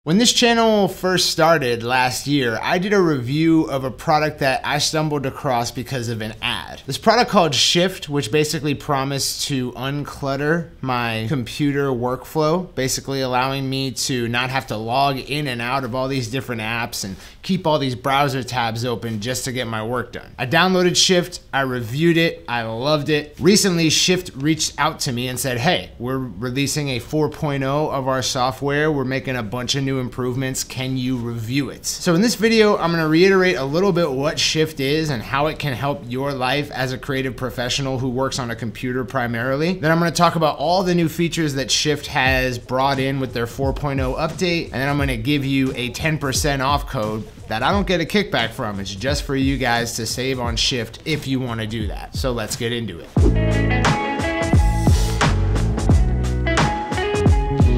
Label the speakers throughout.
Speaker 1: When this channel first started last year, I did a review of a product that I stumbled across because of an ad. This product called Shift, which basically promised to unclutter my computer workflow, basically allowing me to not have to log in and out of all these different apps and keep all these browser tabs open just to get my work done. I downloaded Shift, I reviewed it, I loved it. Recently, Shift reached out to me and said, hey, we're releasing a 4.0 of our software. We're making a bunch of new improvements. Can you review it? So in this video, I'm gonna reiterate a little bit what Shift is and how it can help your life as a creative professional who works on a computer primarily. Then I'm gonna talk about all the new features that Shift has brought in with their 4.0 update. And then I'm gonna give you a 10% off code that I don't get a kickback from. It's just for you guys to save on Shift if you wanna do that. So let's get into it.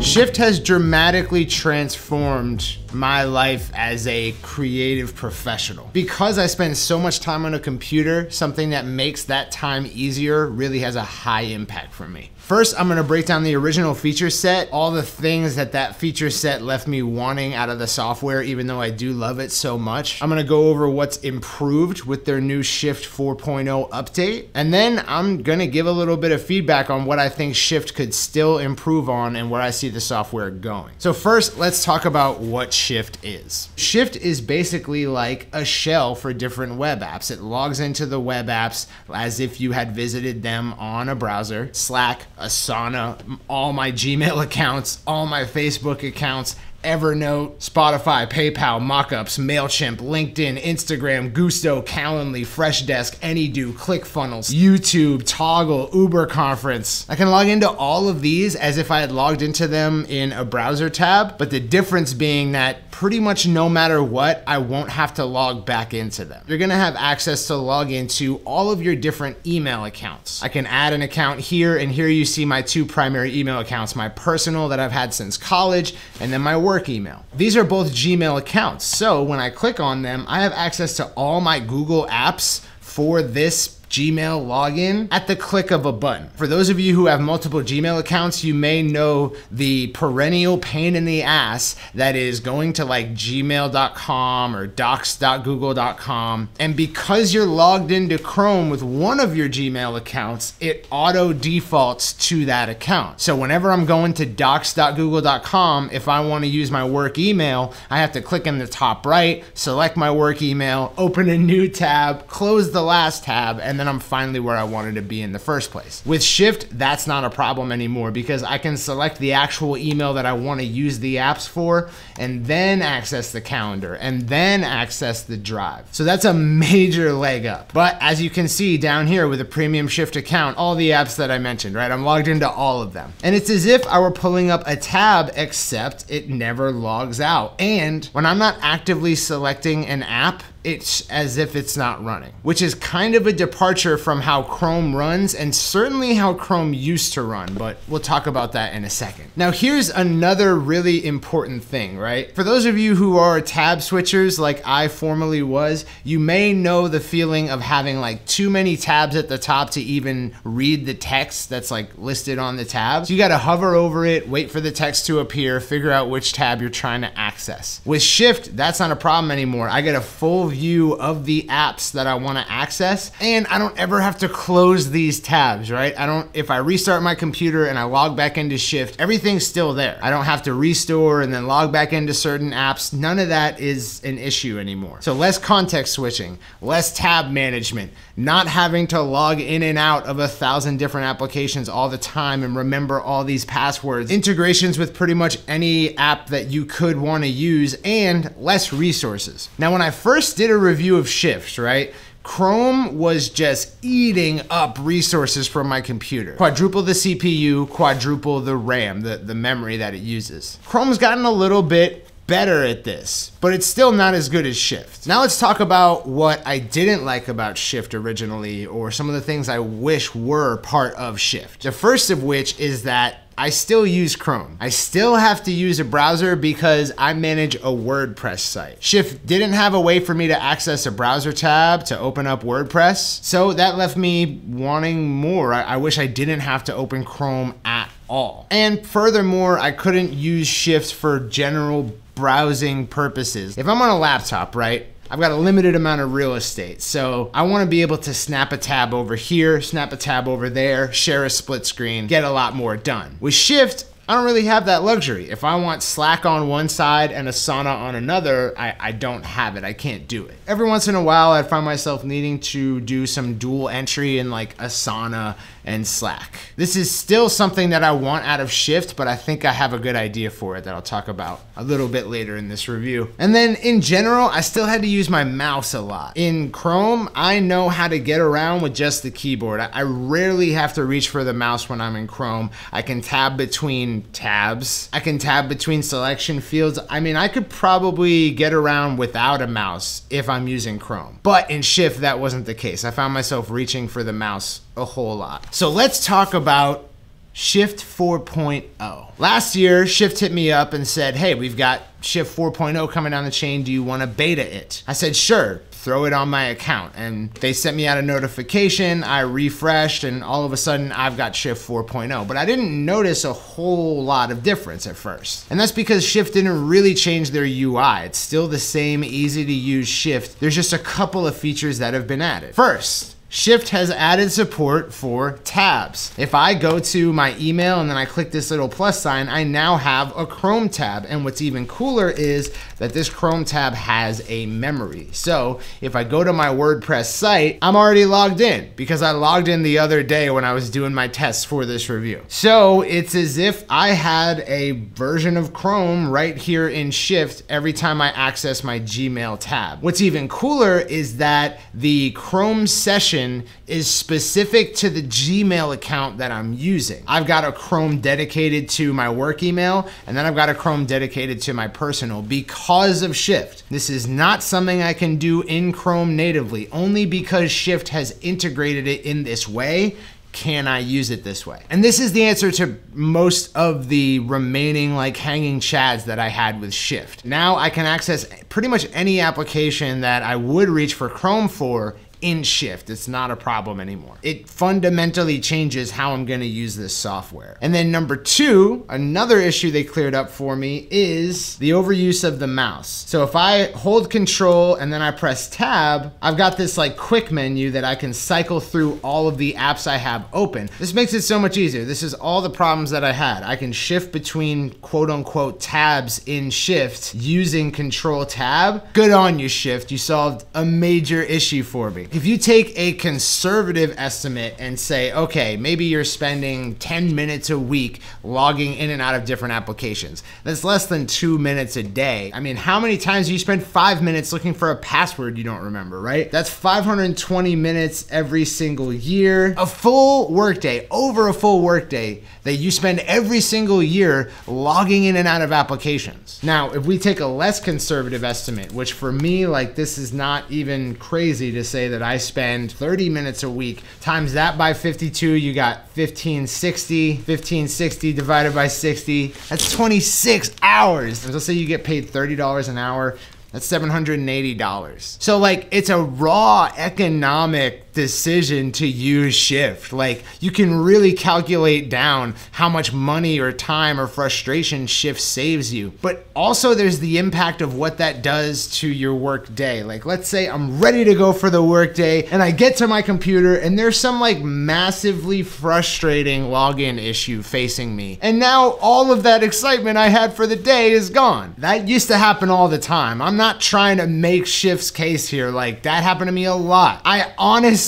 Speaker 1: Shift has dramatically transformed my life as a creative professional. Because I spend so much time on a computer, something that makes that time easier really has a high impact for me. First, I'm gonna break down the original feature set, all the things that feature set left me wanting out of the software, even though I do love it so much. I'm gonna go over what's improved with their new Shift 4.0 update. And then I'm gonna give a little bit of feedback on what I think Shift could still improve on and where I see the software going. So first, let's talk about what Shift is. Shift is basically like a shell for different web apps. It logs into the web apps as if you had visited them on a browser. Slack, Asana, all my Gmail accounts, all my Facebook accounts, Evernote, Spotify, PayPal, Mockups, MailChimp, LinkedIn, Instagram, Gusto, Calendly, Freshdesk, AnyDo, ClickFunnels, YouTube, Toggle, Uber Conference. I can log into all of these as if I had logged into them in a browser tab, but the difference being that pretty much no matter what, I won't have to log back into them. You're gonna have access to log into all of your different email accounts. I can add an account here, and here you see my two primary email accounts, my personal that I've had since college, and then my work email. These are both Gmail accounts, so when I click on them, I have access to all my Google apps for this Gmail login at the click of a button. For those of you who have multiple Gmail accounts, you may know the perennial pain in the ass that is going to like gmail.com or docs.google.com. And because you're logged into Chrome with one of your Gmail accounts, it auto defaults to that account. So whenever I'm going to docs.google.com, if I want to use my work email, I have to click in the top right, select my work email, open a new tab, close the last tab, and then I'm finally where I wanted to be in the first place. With Shift, that's not a problem anymore because I can select the actual email that I want to use the apps for and then access the calendar and then access the drive. So that's a major leg up. But as you can see down here with a premium Shift account, all the apps that I mentioned, right? I'm logged into all of them. And it's as if I were pulling up a tab, except it never logs out. And when I'm not actively selecting an app, it's as if it's not running, which is kind of a departure from how Chrome runs and certainly how Chrome used to run, but we'll talk about that in a second. Now, here's another really important thing, right? For those of you who are tab switchers like I formerly was, you may know the feeling of having like too many tabs at the top to even read the text that's like listed on the tabs. You gotta hover over it, wait for the text to appear, figure out which tab you're trying to access. With Shift, that's not a problem anymore. I get a full view of the apps that I want to access, and I don't ever have to close these tabs, right? If I restart my computer and I log back into Shift, everything's still there. I don't have to restore and then log back into certain apps. None of that is an issue anymore. So less context switching, less tab management, not having to log in and out of 1,000 different applications all the time and remember all these passwords, integrations with pretty much any app that you could want to use, and less resources. Now, when I first did a review of Shift, right? Chrome was just eating up resources from my computer. Quadruple the CPU, quadruple the RAM, the memory that it uses. Chrome's gotten a little bit better at this, but it's still not as good as Shift. Now let's talk about what I didn't like about Shift originally, or some of the things I wish were part of Shift. The first of which is that I still use Chrome. I still have to use a browser because I manage a WordPress site. Shift didn't have a way for me to access a browser tab to open up WordPress, so that left me wanting more. I wish I didn't have to open Chrome at all. And furthermore, I couldn't use Shift for general browsing purposes. If I'm on a laptop, right? I've got a limited amount of real estate. So I wanna be able to snap a tab over here, snap a tab over there, share a split screen, get a lot more done. With Shift, I don't really have that luxury. If I want Slack on one side and Asana on another, I don't have it. I can't do it. Every once in a while, I find myself needing to do some dual entry in like Asana and Slack. This is still something that I want out of Shift, but I think I have a good idea for it that I'll talk about a little bit later in this review. And then in general, I still had to use my mouse a lot. In Chrome, I know how to get around with just the keyboard. I rarely have to reach for the mouse when I'm in Chrome. I can tab between tabs. I can tab between selection fields. I mean, I could probably get around without a mouse if I'm using Chrome. But in Shift, that wasn't the case. I found myself reaching for the mouse a whole lot. So let's talk about Shift 4.0. Last year, Shift hit me up and said, hey, we've got Shift 4.0 coming down the chain. Do you want to beta it? I said, sure. Throw it on my account. And they sent me out a notification. I refreshed and all of a sudden I've got Shift 4.0. But I didn't notice a whole lot of difference at first. And that's because Shift didn't really change their UI. It's still the same easy to use Shift. There's just a couple of features that have been added. First, Shift has added support for tabs. If I go to my email and then I click this little plus sign, I now have a Chrome tab. And what's even cooler is that this Chrome tab has a memory. So if I go to my WordPress site, I'm already logged in because I logged in the other day when I was doing my tests for this review. So it's as if I had a version of Chrome right here in Shift every time I access my Gmail tab. What's even cooler is that the Chrome session is specific to the Gmail account that I'm using. I've got a Chrome dedicated to my work email, and then I've got a Chrome dedicated to my personal because of Shift. This is not something I can do in Chrome natively. Only because Shift has integrated it in this way can I use it this way. And this is the answer to most of the remaining like hanging chads that I had with Shift. Now I can access pretty much any application that I would reach for Chrome for in Shift. It's not a problem anymore. It fundamentally changes how I'm gonna use this software. And then number two, another issue they cleared up for me is the overuse of the mouse. So if I hold Control and then I press Tab, I've got this like quick menu that I can cycle through all of the apps I have open. This makes it so much easier. This is all the problems that I had. I can shift between quote unquote tabs in Shift using Control Tab. Good on you, Shift. You solved a major issue for me. If you take a conservative estimate and say, okay, maybe you're spending 10 minutes a week logging in and out of different applications. That's less than 2 minutes a day. I mean, how many times do you spend 5 minutes looking for a password you don't remember, right? That's 520 minutes every single year. A full workday, over a full workday that you spend every single year logging in and out of applications. Now, if we take a less conservative estimate, which for me, like this is not even crazy to say that I spend 30 minutes a week, times that by 52, you got 1560. 1560 divided by 60, that's 26 hours. Let's say you get paid $30 an hour. That's $780. So like, it's a raw economic decision to use Shift. Like, you can really calculate down how much money or time or frustration Shift saves you. But also there's the impact of what that does to your work day. Like, let's say I'm ready to go for the work day and I get to my computer and there's some like massively frustrating login issue facing me. And now all of that excitement I had for the day is gone. That used to happen all the time. I'm not trying to make Shift's case here. Like, that happened to me a lot. I honestly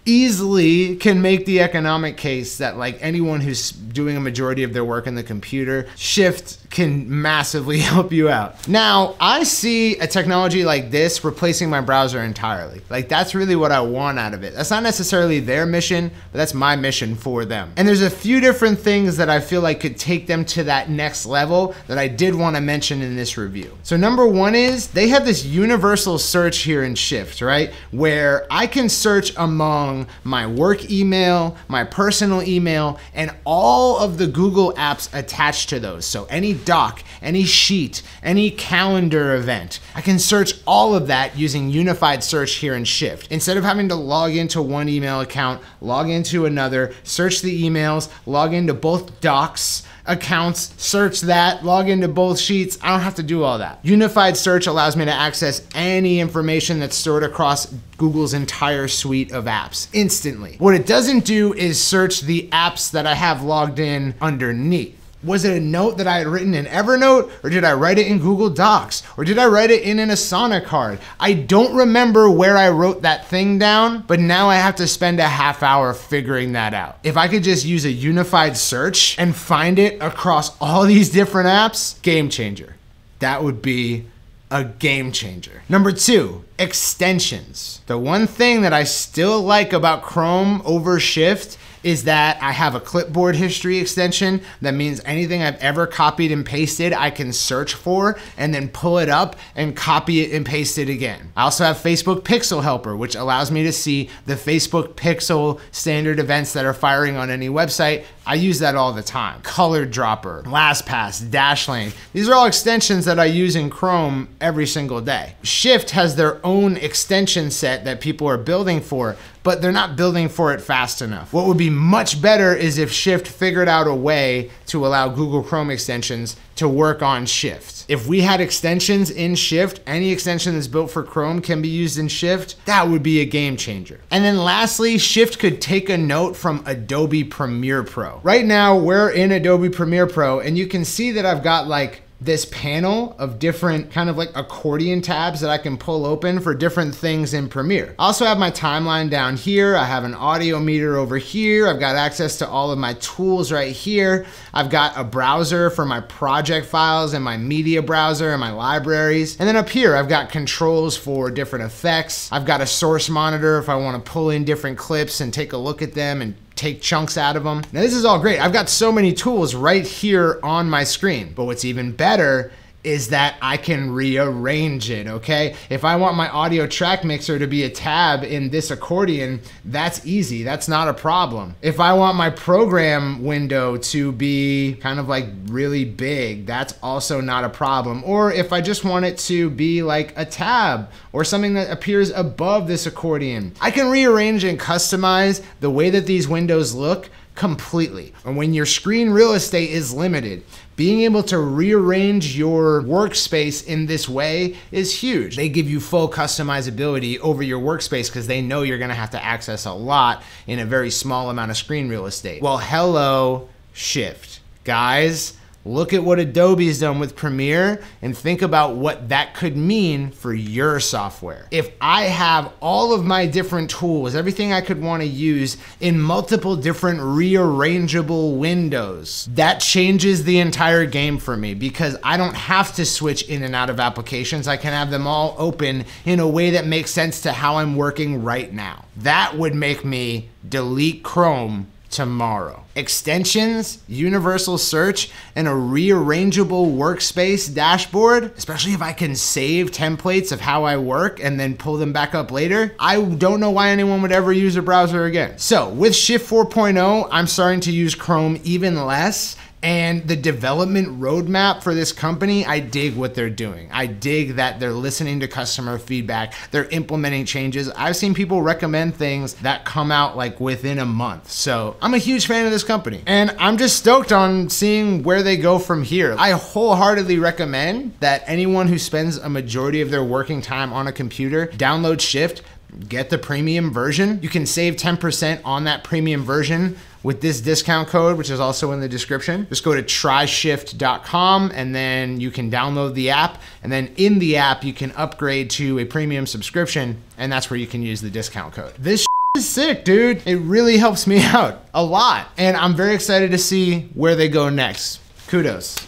Speaker 1: easily can make the economic case that like anyone who's doing a majority of their work in the computer, Shift can massively help you out. Now, I see a technology like this replacing my browser entirely. Like, that's really what I want out of it. That's not necessarily their mission, but that's my mission for them. And there's a few different things that I feel like could take them to that next level that I did want to mention in this review. So number one is they have this universal search here in Shift, right? Where I can search among my work email, my personal email, and all of the Google apps attached to those. So any doc, any sheet, any calendar event. I can search all of that using unified search here in Shift. Instead of having to log into one email account, log into another, search the emails, log into both docs, accounts, search that, log into both sheets. I don't have to do all that. Unified search allows me to access any information that's stored across Google's entire suite of apps instantly. What it doesn't do is search the apps that I have logged in underneath. Was it a note that I had written in Evernote, or did I write it in Google Docs, or did I write it in an Asana card? I don't remember where I wrote that thing down, but now I have to spend a half hour figuring that out. If I could just use a unified search and find it across all these different apps, game changer. That would be a game changer. Number 2, extensions. The one thing that I still like about Chrome over Shift is that I have a clipboard history extension. That means anything I've ever copied and pasted, I can search for and then pull it up and copy it and paste it again. I also have Facebook Pixel Helper, which allows me to see the Facebook Pixel standard events that are firing on any website. I use that all the time. Color Dropper, LastPass, Dashlane. These are all extensions that I use in Chrome every single day. Shift has their own extension set that people are building for, but they're not building for it fast enough. What would be much better is if Shift figured out a way to allow Google Chrome extensions to work on Shift. If we had extensions in Shift, any extension that's built for Chrome can be used in Shift, that would be a game changer. And then lastly, Shift could take a note from Adobe Premiere Pro. Right now, we're in Adobe Premiere Pro, and you can see that I've got like this panel of different kind of like accordion tabs that I can pull open for different things in Premiere. I also have my timeline down here. I have an audio meter over here. I've got access to all of my tools right here. I've got a browser for my project files and my media browser and my libraries. And then up here, I've got controls for different effects. I've got a source monitor if I want to pull in different clips and take a look at them and take chunks out of them. Now this is all great. I've got so many tools right here on my screen, but what's even better is that I can rearrange it, okay? If I want my audio track mixer to be a tab in this accordion, that's easy, that's not a problem. If I want my program window to be kind of like really big, that's also not a problem. Or if I just want it to be like a tab or something that appears above this accordion, I can rearrange and customize the way that these windows look completely. And when your screen real estate is limited, being able to rearrange your workspace in this way is huge. They give you full customizability over your workspace because they know you're gonna have to access a lot in a very small amount of screen real estate. Well, hello, Shift. Guys, look at what Adobe's done with Premiere and think about what that could mean for your software. If I have all of my different tools, everything I could want to use in multiple different rearrangeable windows, that changes the entire game for me because I don't have to switch in and out of applications. I can have them all open in a way that makes sense to how I'm working right now. That would make me delete Chrome tomorrow. Extensions, universal search, and a rearrangeable workspace dashboard, especially if I can save templates of how I work and then pull them back up later, I don't know why anyone would ever use a browser again. So with Shift 4.0, I'm starting to use Chrome even less. And the development roadmap for this company, I dig what they're doing. I dig that they're listening to customer feedback. They're implementing changes. I've seen people recommend things that come out like within a month. So I'm a huge fan of this company. And I'm just stoked on seeing where they go from here. I wholeheartedly recommend that anyone who spends a majority of their working time on a computer, download Shift, get the premium version. You can save 10% on that premium version with this discount code, which is also in the description. Just go to tryshift.com and then you can download the app. And then in the app, you can upgrade to a premium subscription and that's where you can use the discount code. This is sick, dude. It really helps me out a lot. And I'm very excited to see where they go next. Kudos.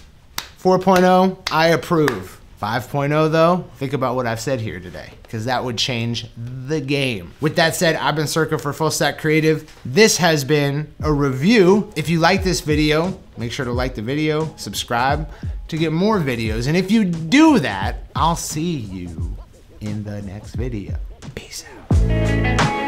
Speaker 1: 4.0, I approve. 5.0 though, think about what I've said here today, because that would change the game. With that said, I've been Circa for Full Stack Creative. This has been a review. If you like this video, make sure to like the video, subscribe to get more videos. And if you do that, I'll see you in the next video. Peace out.